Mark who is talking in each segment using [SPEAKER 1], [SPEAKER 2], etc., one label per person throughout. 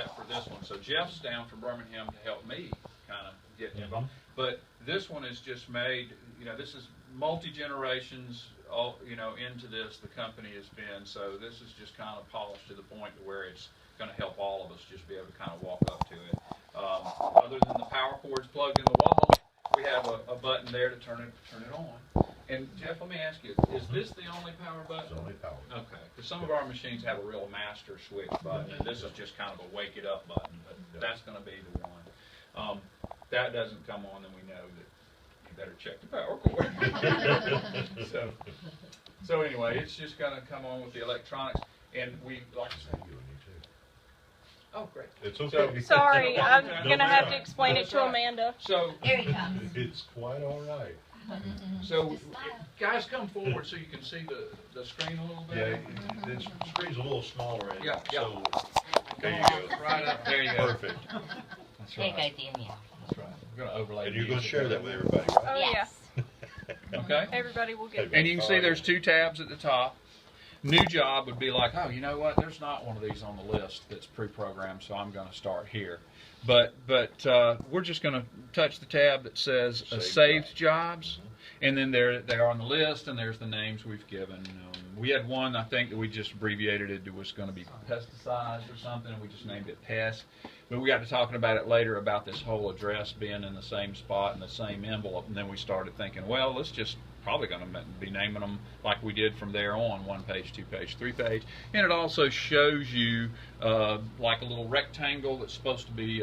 [SPEAKER 1] except for this one. So Jeff's down from Birmingham to help me kind of get involved. But this one is just made, you know, this is multi-generations, all, you know, into this, the company has been. So this is just kind of polished to the point to where it's going to help all of us just be able to kind of walk up to it. Other than the power cords plugged in the wall, we have a button there to turn it on. And Jeff, let me ask you, is this the only power button?
[SPEAKER 2] It's the only power.
[SPEAKER 1] Okay, because some of our machines have a real master switch button, and this is just kind of a wake it up button, but that's going to be the one. That doesn't come on, then we know that you better check the power cord. so anyway, it's just going to come on with the electronics, and we, like I said, oh, great.
[SPEAKER 2] It's okay.
[SPEAKER 3] Sorry, I'm going to have to explain it to Amanda.
[SPEAKER 1] So,
[SPEAKER 4] Here he comes.
[SPEAKER 2] It's quite all right.
[SPEAKER 1] So, guys, come forward so you can see the screen a little bit.
[SPEAKER 2] Yeah, the screen's a little smaller.
[SPEAKER 1] Yeah,
[SPEAKER 2] so there you go.
[SPEAKER 1] Right up there, you go.
[SPEAKER 2] Perfect.
[SPEAKER 1] That's
[SPEAKER 4] There you
[SPEAKER 1] right.
[SPEAKER 4] go, Danielle.
[SPEAKER 1] That's right. We're going to overlay.
[SPEAKER 2] And you're going to
[SPEAKER 1] music
[SPEAKER 2] share that with everybody, right?
[SPEAKER 3] Oh,
[SPEAKER 4] Yes.
[SPEAKER 3] yeah.
[SPEAKER 1] Okay.
[SPEAKER 3] Everybody will get
[SPEAKER 1] And you can see there's 2 tabs at the top. New job would be like, oh, you know what? There's not one of these on the list that's pre-programmed, so I'm going to start here. But we're just going to touch the tab that says saved jobs, and then they are on the list, and there's the names we've given. We had one, I think, that we just abbreviated it. It was going to be pesticides or something, and we just named it pest. But we got to talking about it later about this whole address being in the same spot in the same envelope, and then we started thinking, well, let's just probably going to be naming them like we did from there on, 1 page, 2 page, 3 page. And it also shows you like a little rectangle that's supposed to be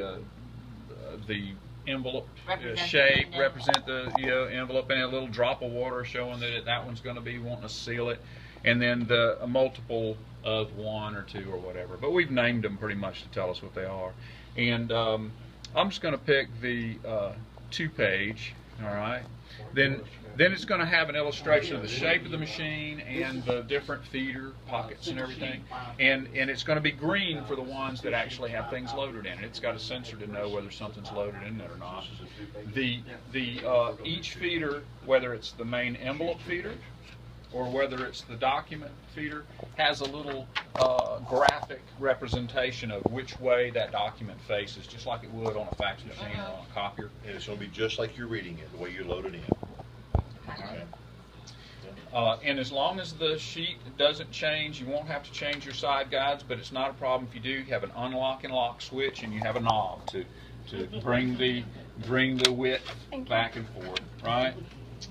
[SPEAKER 1] the envelope shape, represent the envelope, and a little drop of water showing that that one's going to be wanting to seal it. And then a multiple of 1 or 2 or whatever. But we've named them pretty much to tell us what they are. And I'm just going to pick the 2 page, all right? Then it's going to have an illustration of the shape of the machine and the different feeder pockets and everything. And it's going to be green for the ones that actually have things loaded in it. It's got a sensor to know whether something's loaded in it or not. Each feeder, whether it's the main envelope feeder or whether it's the document feeder, has a little graphic representation of which way that document faces, just like it would on a fax machine or on a copier.
[SPEAKER 2] And it's going to be just like you're reading it, the way you load it in.
[SPEAKER 1] And as long as the sheet doesn't change, you won't have to change your side guides, but it's not a problem if you do. You have an unlock and lock switch, and you have a knob to bring the width back and forth, right?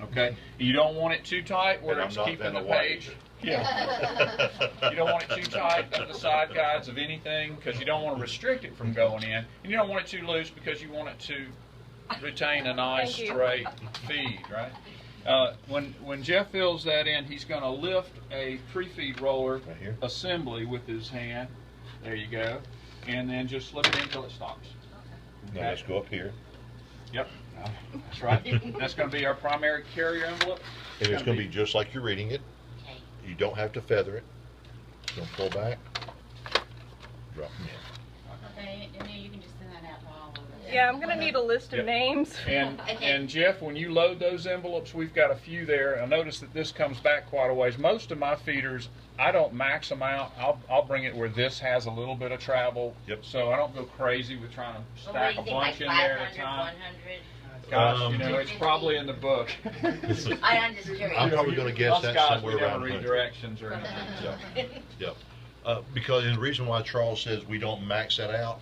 [SPEAKER 1] Okay. You don't want it too tight where it's keeping the page. Yeah. You don't want it too tight up the side guides of anything because you don't want to restrict it from going in, and you don't want it too loose because you want it to retain a nice straight feed, right? When Jeff fills that in, he's going to lift a pre-feed roller assembly with his hand. There you go. And then just slip it in until it stops.
[SPEAKER 2] Okay. Now let's go up here.
[SPEAKER 1] Yep. That's right. That's going to be our primary carrier envelope.
[SPEAKER 2] And it's going to be just like you're reading it.
[SPEAKER 4] Okay.
[SPEAKER 2] You don't have to feather it. It's going to pull back, drop them in.
[SPEAKER 5] Okay, and then you can just send that out to all of us.
[SPEAKER 3] Yeah, I'm going to need a list of names.
[SPEAKER 1] And Jeff, when you load those envelopes, we've got a few there. I notice that this comes back quite a ways. Most of my feeders, I don't max them out. I'll bring it where this has a little bit of travel.
[SPEAKER 2] Yep.
[SPEAKER 1] So I don't go crazy with trying to stack a bunch in there at a time.
[SPEAKER 4] 100?
[SPEAKER 1] Gosh, it's probably in the book.
[SPEAKER 4] I'm just curious.
[SPEAKER 2] I'm probably going to guess that's somewhere around
[SPEAKER 1] we never read
[SPEAKER 2] 100.
[SPEAKER 1] directions or anything. So.
[SPEAKER 2] Yep. Because the reason why Charles says we don't max that out,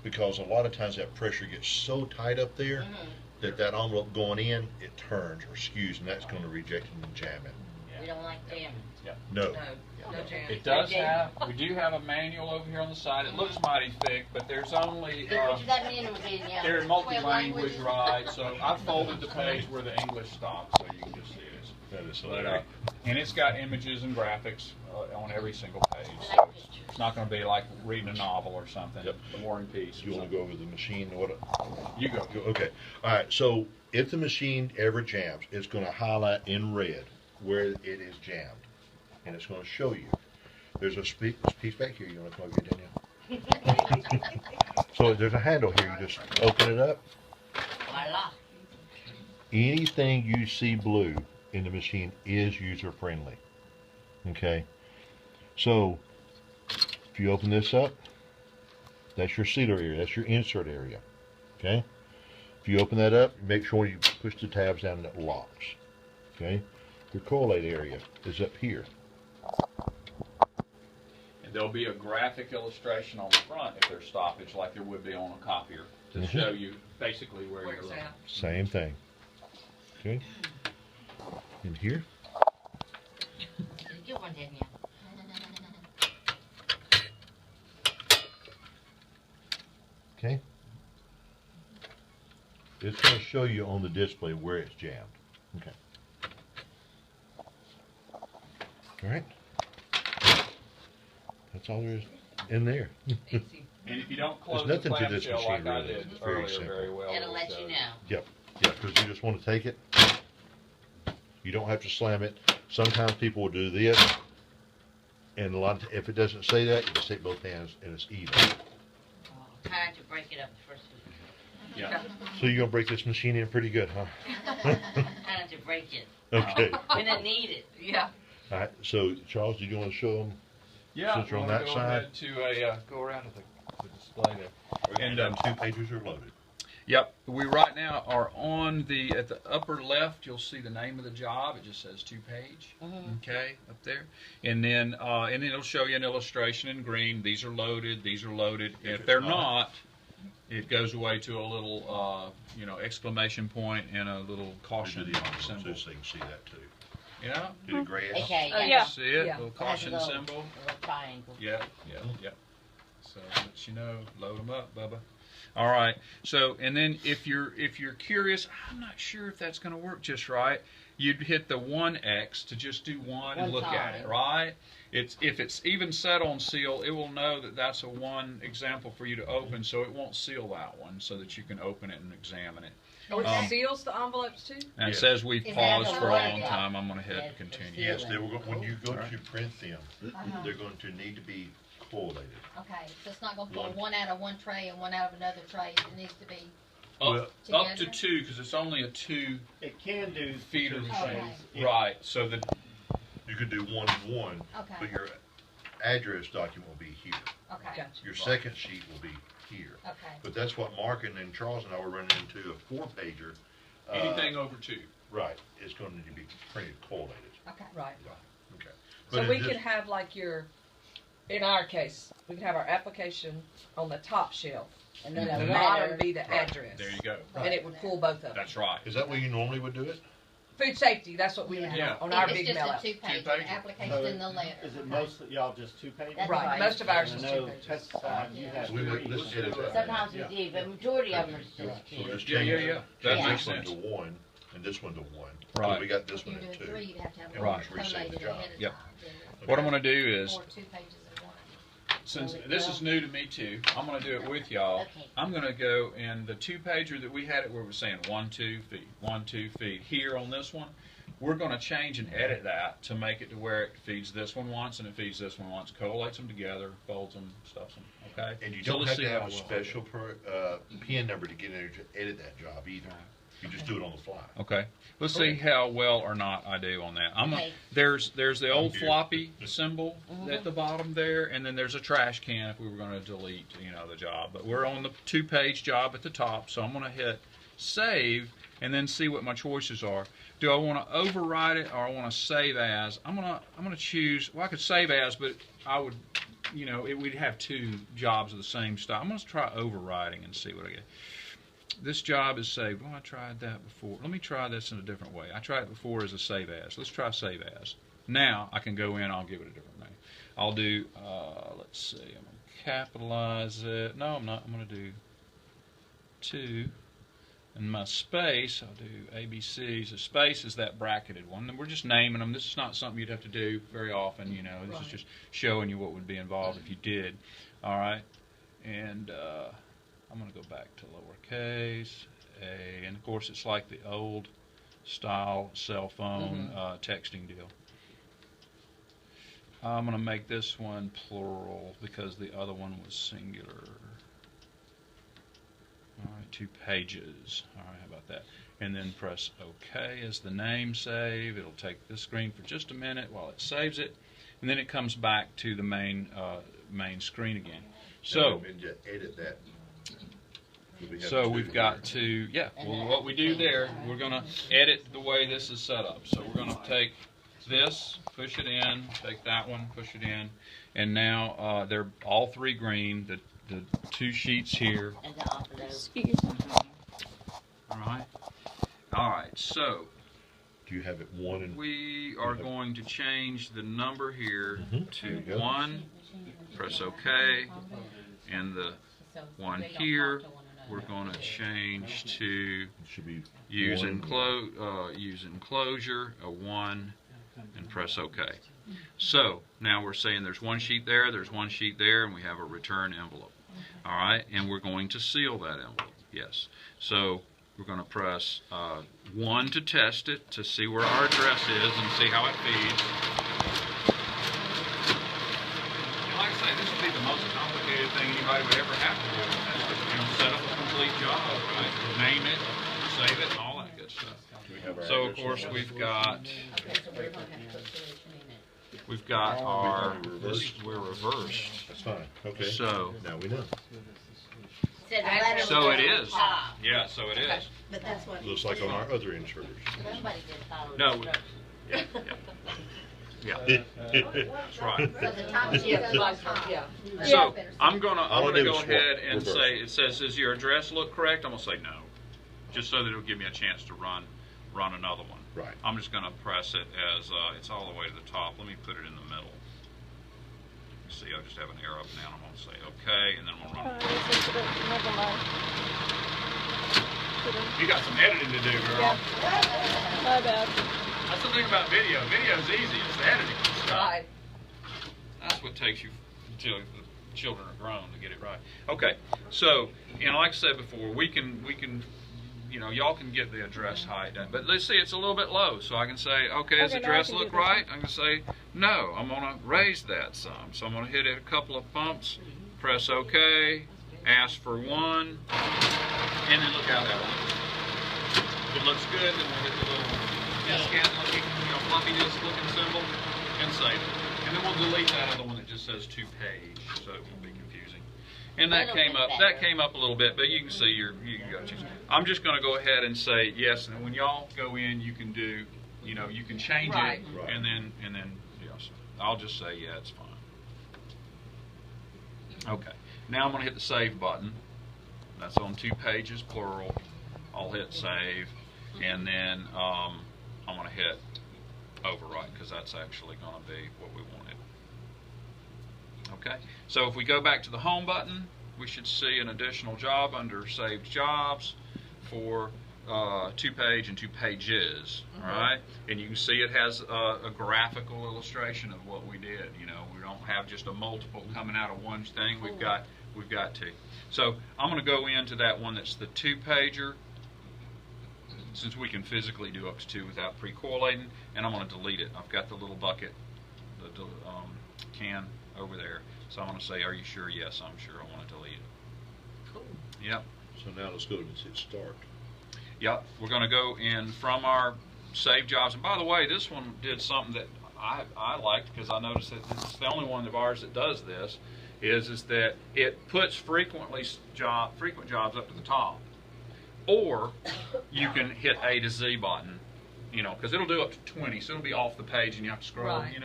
[SPEAKER 2] because a lot of times that pressure gets so tight up there that envelope going in, it turns or skews, and that's going to reject it and jam it.
[SPEAKER 4] We don't like jamming.
[SPEAKER 2] No.
[SPEAKER 4] No jamming.
[SPEAKER 1] It does have, we do have a manual over here on the side. It looks mighty thick, but there's only, they're multi-language, right? So I folded the page where the English stops so you can just see it.
[SPEAKER 2] That is hilarious.
[SPEAKER 1] And it's got images and graphics on every single page. So it's not going to be like reading a novel or something.
[SPEAKER 2] Yep.
[SPEAKER 1] War and Peace.
[SPEAKER 2] You want to go over the machine?
[SPEAKER 1] You go.
[SPEAKER 2] Okay. All right. So if the machine ever jams, it's going to highlight in red where it is jammed, and it's going to show you. There's a piece back here. You want to come over here, Danielle? So there's a handle here. You just open it up.
[SPEAKER 4] Voila.
[SPEAKER 2] Anything you see blue in the machine is user friendly. Okay. So if you open this up, That's your sealer area. That's your insert area. Okay? If you open that up, make sure you push the tabs down and it locks. Okay? Your collate area is up here.
[SPEAKER 1] And there'll be a graphic illustration on the front if there's stoppage, like there would be on a copier, to show you basically where you're looking.
[SPEAKER 2] Same thing. Okay? In here.
[SPEAKER 4] Good one, didn't you?
[SPEAKER 2] Okay? It's going to show you on the display where it's jammed. Okay. All right. That's all there is in there.
[SPEAKER 1] And if you don't close
[SPEAKER 2] There's
[SPEAKER 1] the
[SPEAKER 2] nothing to this
[SPEAKER 1] clamshell like
[SPEAKER 2] machine,
[SPEAKER 1] I
[SPEAKER 2] really.
[SPEAKER 1] did
[SPEAKER 2] It's very
[SPEAKER 1] earlier
[SPEAKER 2] simple.
[SPEAKER 1] very well,
[SPEAKER 4] It'll let you know.
[SPEAKER 2] Yep. Yeah, because you just want to take it. You don't have to slam it. Sometimes people will do this, and a lot of, if it doesn't say that, you just take both hands and it's even.
[SPEAKER 4] Try not to break it up the first week.
[SPEAKER 1] Yeah.
[SPEAKER 2] So you're gonna break this machine in pretty good, huh?
[SPEAKER 4] Try not to break it.
[SPEAKER 2] Okay.
[SPEAKER 4] When I need it. Yeah.
[SPEAKER 2] All right. So Charles, do you want to show them?
[SPEAKER 1] Yeah,
[SPEAKER 2] Since you're on
[SPEAKER 1] we'll
[SPEAKER 2] that
[SPEAKER 1] go
[SPEAKER 2] side.
[SPEAKER 1] ahead to a, go around to the display there.
[SPEAKER 2] And
[SPEAKER 1] And,
[SPEAKER 2] 2 pages are loaded.
[SPEAKER 1] Yep, we right now are on at the upper left, you'll see the name of the job. It just says 2-page, okay, up there. And then it'll show you an illustration in green. These are loaded, these are loaded. If they're not, it goes away to a little, exclamation point and a little caution symbol.
[SPEAKER 2] So you can see that too.
[SPEAKER 1] Yeah,
[SPEAKER 2] Did it gray out?
[SPEAKER 4] Okay.
[SPEAKER 3] Oh, yeah.
[SPEAKER 1] see it,
[SPEAKER 6] Yeah.
[SPEAKER 1] little
[SPEAKER 4] It has a
[SPEAKER 1] caution
[SPEAKER 4] little-
[SPEAKER 1] symbol.
[SPEAKER 4] A little triangle.
[SPEAKER 1] Yeah. So let you know, load them up, Bubba. All right. So, and then if you're curious, I'm not sure if that's going to work just right. You'd hit the 1X to just do one and
[SPEAKER 4] One
[SPEAKER 1] look at it,
[SPEAKER 4] time.
[SPEAKER 1] right? If it's even set on seal, it will know that that's a one example for you to open, so it won't seal that one, so that you can open it and examine it.
[SPEAKER 6] Oh, it
[SPEAKER 1] Um,
[SPEAKER 6] seals the envelopes too?
[SPEAKER 1] And
[SPEAKER 2] Yes.
[SPEAKER 1] it says we've
[SPEAKER 4] Is that
[SPEAKER 1] paused
[SPEAKER 4] the
[SPEAKER 1] for a
[SPEAKER 4] one?
[SPEAKER 1] long time. I'm going to hit
[SPEAKER 4] Yes, for
[SPEAKER 1] continue.
[SPEAKER 2] Yes, they were when you go
[SPEAKER 1] Alright.
[SPEAKER 2] to print them, they're going to need to be collated.
[SPEAKER 5] Okay, so it's not gonna pull
[SPEAKER 2] One.
[SPEAKER 5] one out of one tray and one out of another tray. It needs to be,
[SPEAKER 1] Up to
[SPEAKER 5] Together?
[SPEAKER 1] 2, because it's only a 2
[SPEAKER 7] It can do
[SPEAKER 1] feeder
[SPEAKER 7] two
[SPEAKER 1] machine.
[SPEAKER 5] Okay.
[SPEAKER 7] Yeah.
[SPEAKER 1] Right. So the
[SPEAKER 2] You could do 1 and 1,
[SPEAKER 5] okay,
[SPEAKER 2] but your address document will be here.
[SPEAKER 5] okay,
[SPEAKER 6] Gotcha.
[SPEAKER 2] Your second sheet will be here.
[SPEAKER 5] okay.
[SPEAKER 2] But that's what Mark and then Charles and I were running into, a 4-pager.
[SPEAKER 1] anything over 2.
[SPEAKER 2] Right, it's going to need to be printed collated.
[SPEAKER 5] Okay.
[SPEAKER 6] Right.
[SPEAKER 2] Okay.
[SPEAKER 6] So
[SPEAKER 2] But
[SPEAKER 6] we
[SPEAKER 2] in
[SPEAKER 6] could
[SPEAKER 2] this-
[SPEAKER 6] have like in our case, we could have our application on the top shelf.
[SPEAKER 4] And then
[SPEAKER 6] The
[SPEAKER 4] a
[SPEAKER 6] bottom
[SPEAKER 4] letter.
[SPEAKER 6] be the address.
[SPEAKER 1] There you go.
[SPEAKER 6] And it would pull both of them.
[SPEAKER 1] That's right.
[SPEAKER 2] Is that where you normally would do it?
[SPEAKER 6] Food safety, that's what we would do
[SPEAKER 1] Yeah.
[SPEAKER 6] on our
[SPEAKER 5] If
[SPEAKER 6] big
[SPEAKER 5] it's
[SPEAKER 6] mail
[SPEAKER 5] just
[SPEAKER 6] out.
[SPEAKER 5] a two-page,
[SPEAKER 1] Two-pager.
[SPEAKER 5] the application
[SPEAKER 7] So
[SPEAKER 5] and the letter.
[SPEAKER 7] Is it
[SPEAKER 5] Okay.
[SPEAKER 7] mostly y'all just 2 pages?
[SPEAKER 4] That's
[SPEAKER 6] Right,
[SPEAKER 4] right.
[SPEAKER 6] most of ours
[SPEAKER 7] I
[SPEAKER 6] is
[SPEAKER 7] know
[SPEAKER 6] 2 pages.
[SPEAKER 7] pesticide, you have
[SPEAKER 2] We would-
[SPEAKER 7] 3.
[SPEAKER 2] let's edit that.
[SPEAKER 4] Sometimes we
[SPEAKER 7] Yeah.
[SPEAKER 4] do, but majority of them are just
[SPEAKER 2] So
[SPEAKER 4] 2.
[SPEAKER 2] just
[SPEAKER 1] Yeah,
[SPEAKER 2] change
[SPEAKER 1] yeah. That
[SPEAKER 4] Yeah.
[SPEAKER 1] makes
[SPEAKER 2] this one
[SPEAKER 1] sense.
[SPEAKER 2] to 1 and this one to 1.
[SPEAKER 1] Right.
[SPEAKER 2] So we got this
[SPEAKER 5] If
[SPEAKER 2] one
[SPEAKER 5] you're
[SPEAKER 2] at
[SPEAKER 5] doing
[SPEAKER 2] 2.
[SPEAKER 5] 3, you'd have to have
[SPEAKER 2] And
[SPEAKER 5] one
[SPEAKER 2] we'll just resave
[SPEAKER 5] collated
[SPEAKER 2] the job.
[SPEAKER 5] ahead of
[SPEAKER 1] Yep.
[SPEAKER 5] time.
[SPEAKER 1] What I'm going to do is,
[SPEAKER 5] Or 2 pages in one.
[SPEAKER 1] since this is new to me too, I'm going to do it with y'all.
[SPEAKER 4] Okay.
[SPEAKER 1] I'm going to go in the 2-pager that we had it where we're saying 1, 2 feet, 1, 2 feet. Here on this one, we're going to change and edit that to make it to where it feeds this one once and it feeds this one once, collates them together, folds them, stuffs them. Okay.
[SPEAKER 2] And you
[SPEAKER 1] So
[SPEAKER 2] don't
[SPEAKER 1] let's
[SPEAKER 2] have
[SPEAKER 1] see
[SPEAKER 2] to have
[SPEAKER 1] how
[SPEAKER 2] a
[SPEAKER 1] well-
[SPEAKER 2] special PIN number to get in there to edit that job either. You just do it on the fly.
[SPEAKER 1] Okay. Let's see how well or not I do on that.
[SPEAKER 4] Okay.
[SPEAKER 1] There's the old
[SPEAKER 2] here.
[SPEAKER 1] floppy symbol at the bottom there, and then there's a trash can if we were going to delete, the job. But we're on the 2-page job at the top, so I'm going to hit save and then see what my choices are. Do I want to override it or I want to save as? I'm gonna choose. Well, I could save as, but I would, we'd have 2 jobs of the same style. I'm going to try overriding and see what I get. This job is saved. Well, I tried that before. Let me try this in a different way. I tried it before as a save as. Let's try save as. Now I can go in. I'll give it a different name. I'll do. Let's see. I'm going to capitalize it. No, I'm not. I'm going to do 2. And my space, I'll do ABCs. The space is that bracketed one. And we're just naming them. This is not something you'd have to do very often. This is just showing you what would be involved if you did. All right. And I'm going to go back to lowercase a, and of course it's like the old style cell phone texting deal. I'm going to make this one plural because the other one was singular. All right, 2 pages. All right, how about that? And then press OK as the name save. It'll take this screen for just a minute while it saves it, and then it comes back to the main screen again. So,
[SPEAKER 2] And just edit that. We have
[SPEAKER 1] so
[SPEAKER 2] to
[SPEAKER 1] we've
[SPEAKER 2] do
[SPEAKER 1] got to, yeah, well, what we do there, we're going to edit the way this is set up. So we're going to take this, push it in, take that one, push it in, and now they're all three green, the two sheets here.
[SPEAKER 4] And the envelope.
[SPEAKER 3] Excuse me.
[SPEAKER 1] All right. All right, so
[SPEAKER 2] Do you have it one and
[SPEAKER 1] we are going to change the number here
[SPEAKER 2] There
[SPEAKER 1] to
[SPEAKER 2] you go.
[SPEAKER 1] 1, press OK, and the one here we're going to change to
[SPEAKER 2] it should be
[SPEAKER 1] use
[SPEAKER 2] one.
[SPEAKER 1] use enclosure, a 1, and press OK. So now we're saying there's one sheet there's one sheet there, and we have a return envelope. All right, and we're going to seal that envelope. Yes. So we're going to press 1 to test it, to see where our address is and see how it feeds. And like I say, this would be the most complicated thing anybody would ever have to do. Set up a complete job, right? Name it, save it, and all that good stuff.
[SPEAKER 2] Do we have our
[SPEAKER 1] So of
[SPEAKER 2] address
[SPEAKER 1] course
[SPEAKER 2] on
[SPEAKER 1] we've
[SPEAKER 2] that?
[SPEAKER 1] got
[SPEAKER 4] Okay, so we're gonna have to put solution in it.
[SPEAKER 1] we've got our
[SPEAKER 2] Reversed?
[SPEAKER 1] we're reversed.
[SPEAKER 2] That's fine. Okay.
[SPEAKER 1] So
[SPEAKER 2] Now we know.
[SPEAKER 4] Said address
[SPEAKER 1] so
[SPEAKER 4] was
[SPEAKER 1] it
[SPEAKER 4] on
[SPEAKER 1] is.
[SPEAKER 4] top.
[SPEAKER 1] Yeah, so it is.
[SPEAKER 5] But that's what.
[SPEAKER 2] Looks like on our other inserters.
[SPEAKER 4] Somebody did follow
[SPEAKER 1] No,
[SPEAKER 4] the
[SPEAKER 1] Yeah,
[SPEAKER 2] That's
[SPEAKER 1] that's right.
[SPEAKER 5] So the top sheet
[SPEAKER 6] Yeah,
[SPEAKER 5] goes on
[SPEAKER 6] vice
[SPEAKER 5] top.
[SPEAKER 6] versa, yeah.
[SPEAKER 1] So I'm gonna
[SPEAKER 2] All I did
[SPEAKER 1] go
[SPEAKER 2] was
[SPEAKER 1] ahead
[SPEAKER 2] swap,
[SPEAKER 1] and
[SPEAKER 2] reverse.
[SPEAKER 1] say it says, does your address look correct? I'm gonna say no, just so that it'll give me a chance to run another one.
[SPEAKER 2] Right.
[SPEAKER 1] I'm just gonna press it as it's all the way to the top. Let me put it in the middle. See, I just have an arrow up and down. I'm gonna say okay, and then I'm gonna run.
[SPEAKER 3] Never mind.
[SPEAKER 1] You got some editing to do, girl.
[SPEAKER 3] Yeah. My bad.
[SPEAKER 1] That's the thing about video. Video's easy. It's the editing stuff.
[SPEAKER 6] Right.
[SPEAKER 1] That's what takes you until the children are grown to get it right. Okay, so like I said before, we can y'all can get the address height done, but let's see, it's a little bit low, so I can say, okay, does the
[SPEAKER 3] Okay, now I
[SPEAKER 1] address
[SPEAKER 3] can
[SPEAKER 1] look
[SPEAKER 3] do this
[SPEAKER 1] right? I can say no. I'm gonna raise that some, so I'm gonna hit it a couple of bumps, press OK, ask for 1, and then look how that looks. If it looks good, then we'll hit the little scan looking, floppy disk looking symbol and save it. And then we'll delete that other one that just says 2-page, so it won't be confusing. And that
[SPEAKER 4] That'll
[SPEAKER 1] came
[SPEAKER 4] be
[SPEAKER 1] up.
[SPEAKER 4] better.
[SPEAKER 1] That came up a little bit, but you can see you got to. I'm just going to go ahead and say yes. And when y'all go in, you can do, you can change
[SPEAKER 6] Right.
[SPEAKER 1] it,
[SPEAKER 2] Right.
[SPEAKER 1] and then yes. I'll just say yeah, it's fine. Okay. Now I'm going to hit the save button. That's on 2 pages plural. I'll hit save, and then I'm going to hit overwrite because that's actually going to be what we wanted. Okay, so if we go back to the home button, we should see an additional job under saved jobs for 2-page and 2 pages. All right, and you can see it has a graphical illustration of what we did. We don't have just a multiple coming out of one thing. We've got 2. So I'm going to go into that one that's the 2-pager, since we can physically do up to 2 without pre-correlating, and I'm going to delete it. I've got the little bucket, the can over there. So I'm going to say, are you sure? Yes, I'm sure. I want to delete it.
[SPEAKER 6] Cool.
[SPEAKER 1] Yep.
[SPEAKER 2] So now let's go and hit start.
[SPEAKER 1] Yep. We're going to go in from our save jobs. And by the way, this one did something that I liked, because I noticed that it's the only one of ours that does this, is that it puts frequent jobs up to the top. Or you can hit A to Z button, because it'll do up to 20, so it'll be off the page and you have to scroll,
[SPEAKER 6] Right.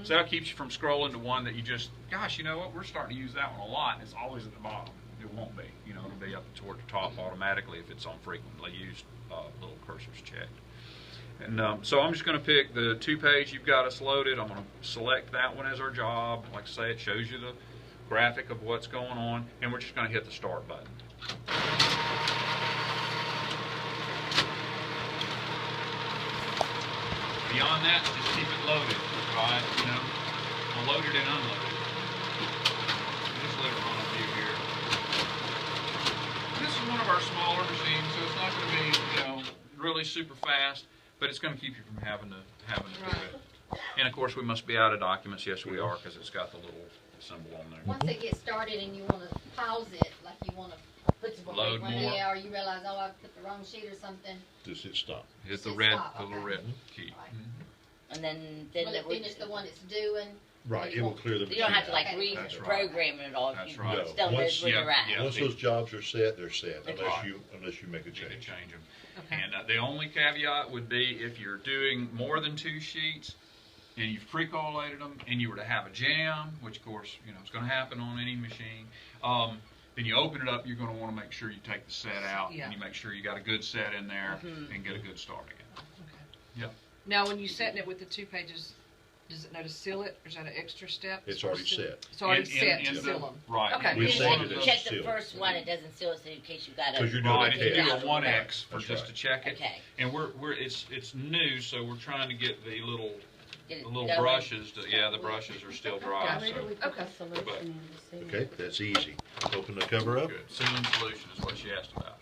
[SPEAKER 1] So that keeps you from scrolling to one that you just, gosh, you know what, we're starting to use that one a lot, and it's always at the bottom. It won't be, it'll be up toward the top automatically if it's on frequently used little cursors checked. And so I'm just going to pick the 2-page you've got us loaded. I'm going to select that one as our job. Like I say, it shows you the graphic of what's going on, and we're just going to hit the start button. Beyond that, just keep it loaded, right? Loaded and unloaded. Just let it run a few here. This is one of our smaller machines, so it's not going to be, really super fast, but it's going to keep you from having to do it. And of course, we must be out of documents. Yes, we are, because it's got the little symbol on there.
[SPEAKER 5] Once it gets started and you want to pause it, like you want to put some
[SPEAKER 1] Load more.
[SPEAKER 5] Yeah, or you realize, oh, I put the wrong sheet or something.
[SPEAKER 2] Just hit stop.
[SPEAKER 1] Hit the
[SPEAKER 5] Just
[SPEAKER 1] red,
[SPEAKER 5] stop,
[SPEAKER 1] the little
[SPEAKER 5] okay.
[SPEAKER 1] red key.
[SPEAKER 5] Right.
[SPEAKER 4] And then
[SPEAKER 5] Will it finish the one it's doing?
[SPEAKER 2] Right, it will clear the
[SPEAKER 4] You
[SPEAKER 2] machine
[SPEAKER 4] don't have to
[SPEAKER 2] out.
[SPEAKER 4] like
[SPEAKER 1] That's right.
[SPEAKER 4] reprogram it all.
[SPEAKER 1] That's
[SPEAKER 4] You
[SPEAKER 1] right.
[SPEAKER 4] just don't know
[SPEAKER 2] Once-
[SPEAKER 4] where you're at.
[SPEAKER 1] yeah.
[SPEAKER 2] Once those jobs are set, they're set,
[SPEAKER 4] Okay.
[SPEAKER 2] unless you make a
[SPEAKER 1] You can
[SPEAKER 2] change.
[SPEAKER 1] change them.
[SPEAKER 6] Okay.
[SPEAKER 1] And the only caveat would be if you're doing more than 2 sheets and you've pre-collated them and you were to have a jam, which of course, it's going to happen on any machine, then you open it up, you're going to want to make sure you take the set out
[SPEAKER 6] Yeah.
[SPEAKER 1] and you make sure you got a good set in there and get a good start again.
[SPEAKER 6] Okay. Now, when you setting it with the 2 pages, does it know to seal it, or is that an extra step?
[SPEAKER 2] It's already set.
[SPEAKER 6] It's already
[SPEAKER 1] In-
[SPEAKER 6] set
[SPEAKER 1] in
[SPEAKER 6] to
[SPEAKER 1] the-
[SPEAKER 6] seal them.
[SPEAKER 1] Right.
[SPEAKER 6] Okay.
[SPEAKER 2] We
[SPEAKER 4] You
[SPEAKER 2] saved
[SPEAKER 4] should
[SPEAKER 2] it as
[SPEAKER 4] check
[SPEAKER 2] sealed.
[SPEAKER 4] the first one, it doesn't seal it, so in case you got to.
[SPEAKER 2] 'Cause you're doing
[SPEAKER 1] Right,
[SPEAKER 2] a
[SPEAKER 1] if you do
[SPEAKER 2] test.
[SPEAKER 1] a 1X for
[SPEAKER 2] That's
[SPEAKER 1] just
[SPEAKER 2] right.
[SPEAKER 1] to check it.
[SPEAKER 4] Okay.
[SPEAKER 1] And it's new, so we're trying to get the little
[SPEAKER 4] Get it
[SPEAKER 1] the little
[SPEAKER 4] going.
[SPEAKER 1] brushes. The brushes are still dry.
[SPEAKER 6] Where
[SPEAKER 1] So.
[SPEAKER 6] Okay.
[SPEAKER 2] Okay, that's easy. Open the cover up.
[SPEAKER 1] Good. Sealing solution is what she asked about.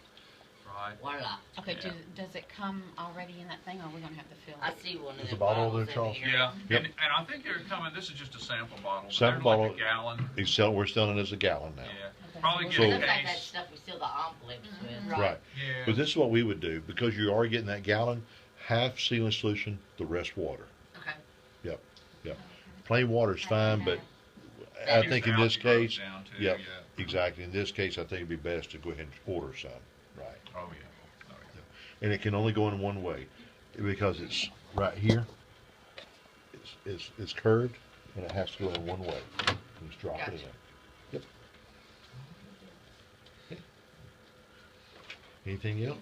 [SPEAKER 1] Right.
[SPEAKER 4] Voila.
[SPEAKER 8] Okay,
[SPEAKER 1] Yeah.
[SPEAKER 8] does it come already in that thing, or are we gonna have to fill
[SPEAKER 4] I
[SPEAKER 8] it?
[SPEAKER 4] see one of
[SPEAKER 2] There's
[SPEAKER 4] them
[SPEAKER 2] a bottle
[SPEAKER 4] bottles
[SPEAKER 2] there, Charles?
[SPEAKER 4] in here.
[SPEAKER 1] Yeah.
[SPEAKER 2] Yep.
[SPEAKER 1] And I think they're coming. This is just a sample bottle. but
[SPEAKER 2] Sample
[SPEAKER 1] they're
[SPEAKER 2] bottle.
[SPEAKER 1] Like a gallon.
[SPEAKER 2] We're selling it as a gallon now.
[SPEAKER 1] Yeah. Probably
[SPEAKER 8] so
[SPEAKER 1] get
[SPEAKER 2] So-
[SPEAKER 4] It
[SPEAKER 1] a
[SPEAKER 4] looks like that
[SPEAKER 1] case.
[SPEAKER 4] stuff we seal the envelopes with.
[SPEAKER 2] Right.
[SPEAKER 1] Yeah.
[SPEAKER 2] But this is what we would do, because you are getting that gallon, half sealing solution, the rest water.
[SPEAKER 6] Okay.
[SPEAKER 2] Yep. Plain water's fine, but I think in this
[SPEAKER 1] Algae
[SPEAKER 2] case,
[SPEAKER 1] goes down too,
[SPEAKER 2] yep,
[SPEAKER 1] yeah.
[SPEAKER 2] exactly. In this case, I think it'd be best to go ahead and order some. Right.
[SPEAKER 1] Oh yeah.
[SPEAKER 2] And it can only go in one way, because it's right here. It's curved, and it has to go in one way. You just drop it in
[SPEAKER 6] Gotcha.
[SPEAKER 2] there. Yep. Okay. Anything else?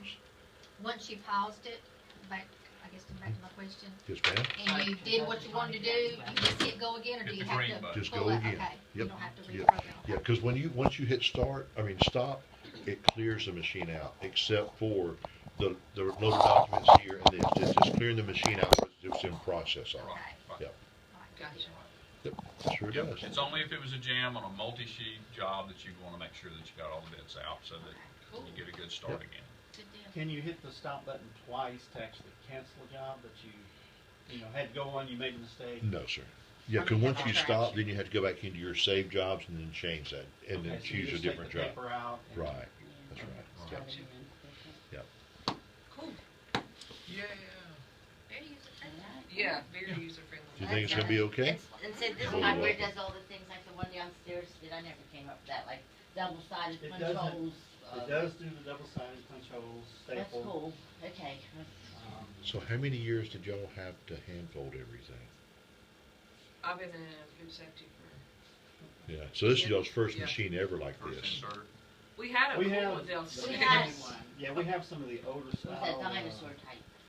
[SPEAKER 5] Once you paused it, back, I guess to back to my question,
[SPEAKER 2] Yes, ma'am.
[SPEAKER 5] and you did what you wanted to do, you just hit go again, or do
[SPEAKER 1] Hit
[SPEAKER 5] you
[SPEAKER 1] the
[SPEAKER 5] have
[SPEAKER 1] green
[SPEAKER 5] to
[SPEAKER 1] button.
[SPEAKER 2] Just
[SPEAKER 5] pull
[SPEAKER 2] go
[SPEAKER 5] it?
[SPEAKER 2] again.
[SPEAKER 5] Okay, you
[SPEAKER 2] Yep.
[SPEAKER 5] don't have to
[SPEAKER 2] Yep.
[SPEAKER 5] reprogram.
[SPEAKER 2] Yeah, because once you hit stop, it clears the machine out, except for the loaded documents here and this. It's just clearing the machine out. It's in process on it.
[SPEAKER 5] Okay.
[SPEAKER 2] Yep.
[SPEAKER 6] Gotcha.
[SPEAKER 2] Yep. It sure
[SPEAKER 1] Yep.
[SPEAKER 2] does.
[SPEAKER 1] It's only if it was a jam on a multi-sheet job that you'd want to make sure that you got all the bits out so that you get a good start
[SPEAKER 2] Yep.
[SPEAKER 1] again.
[SPEAKER 5] Good deal.
[SPEAKER 7] Can you hit the stop button twice to actually cancel a job that you had to go on, you made a mistake?
[SPEAKER 2] No, sir. Yeah, because once you stop, then you have to go back into your saved jobs and then change that, and then
[SPEAKER 7] Okay, so you
[SPEAKER 2] choose a
[SPEAKER 7] just take
[SPEAKER 2] different
[SPEAKER 7] the
[SPEAKER 2] job.
[SPEAKER 7] paper out and-
[SPEAKER 2] Right. That's right. Yep.
[SPEAKER 6] Gotcha.
[SPEAKER 2] Yep.
[SPEAKER 6] Cool.
[SPEAKER 1] Yeah.
[SPEAKER 5] Very user-friendly.
[SPEAKER 6] Yeah, very user
[SPEAKER 2] Do you
[SPEAKER 6] friendly.
[SPEAKER 2] think it's gonna be okay?
[SPEAKER 4] And said this
[SPEAKER 2] You're
[SPEAKER 4] hardware
[SPEAKER 2] welcome.
[SPEAKER 4] does all the things like the one downstairs did. I never came up with that, like double-sided
[SPEAKER 7] It
[SPEAKER 4] punch
[SPEAKER 7] doesn't-
[SPEAKER 4] holes.
[SPEAKER 7] It does do the double-sided punch holes,
[SPEAKER 4] That's
[SPEAKER 7] staple.
[SPEAKER 4] cool. Okay.
[SPEAKER 2] So how many years did y'all have to hand fold everything?
[SPEAKER 6] I've been in food safety for.
[SPEAKER 2] Yeah. So this is y'all's first
[SPEAKER 6] Yeah.
[SPEAKER 2] machine ever like
[SPEAKER 1] First
[SPEAKER 2] this.
[SPEAKER 1] insert.
[SPEAKER 6] We had a
[SPEAKER 7] We
[SPEAKER 6] cool
[SPEAKER 7] have-
[SPEAKER 6] one downstairs.
[SPEAKER 4] We had-
[SPEAKER 7] Yeah, we have some of the older
[SPEAKER 4] It was
[SPEAKER 7] style.
[SPEAKER 4] that dinosaur type.